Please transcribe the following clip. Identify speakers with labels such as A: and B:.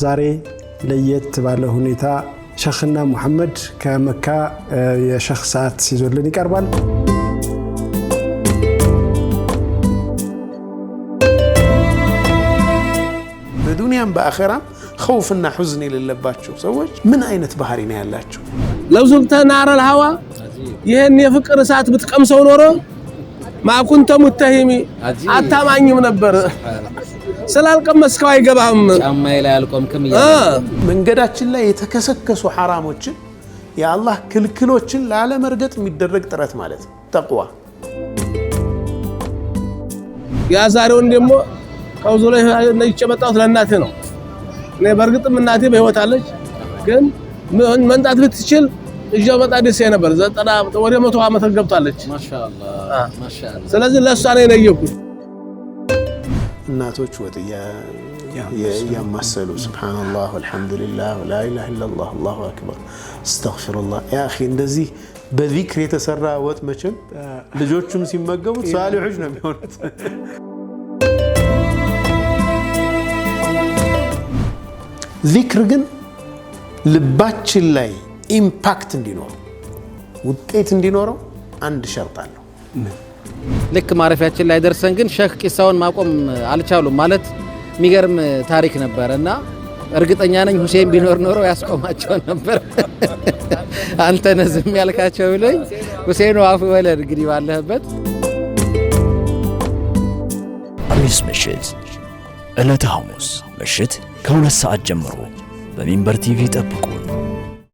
A: ዛሬ ለየት ባለ ሁኔታ ሸኽና መሐመድ ከመካ የሸኽ ሰዓት ይዞልን ይቀርባል። በዱንያም በአኺራም خوفና حزن የሌለባቸው ሰዎች ምን አይነት ባህሪ ነው ያላቸው?
B: لو زلت نار الهوى ይሄን የፍቅር እሳት ብትቀምሰው ኖሮ ما كنت متهمي አታማኝም ነበር። ስላልቀመስከው አይገባም።
C: ጫማዬ ላይ አልቆምክም
B: መንገዳችን ላይ የተከሰከሱ ሐራሞችን የአላህ ክልክሎችን ላለመርገጥ የሚደረግ ጥረት ማለት ተቅዋ። ያ ዛሬውን ደግሞ ከውዙ ላይ ነጭመጣው ለእናቴ ነው። እኔ በርግጥም እናቴ በህይወት አለች፣ ግን መንጣት ብትችል እጃው በጣም ደስ ነበር። 90 ወደ 100 ዓመት ገብታለች። ማሻአላህ ማሻአላህ። ስለዚህ ለሷ ነው የነየኩት። እናቶች ወጥያ ያማሰሉ ሱብሃንአላህ ወልሐምዱሊላህ ወላ ኢላሃ ኢላላህ አላሁ አክበር አስተግፊሩላህ። ያ اخي እንደዚህ በዚክር የተሰራ ወጥ መቼም ልጆቹም ሲመገቡት ሷሊሖች ነው የሚሆኑት። ዚክር ግን ልባችን ላይ ኢምፓክት እንዲኖር ውጤት እንዲኖረው አንድ ሸርጥ አለው።
C: ልክ ማረፊያችን ላይ ደርሰን ግን ሸኽ ቂሳውን ማቆም አልቻሉም። ማለት የሚገርም ታሪክ ነበርና እርግጠኛ ነኝ ሁሴን ቢኖር ኖሮ ያስቆማቸው ነበር። አንተ ነዝም ያልካቸው ብለኝ ሁሴን አፉ ወለድ እንግዲህ ባለህበት።
D: ሐሙስ ምሽት ዕለተ ሐሙስ ምሽት ከ2 ሰዓት ጀምሮ በሚንበር ቲቪ ጠብቁን።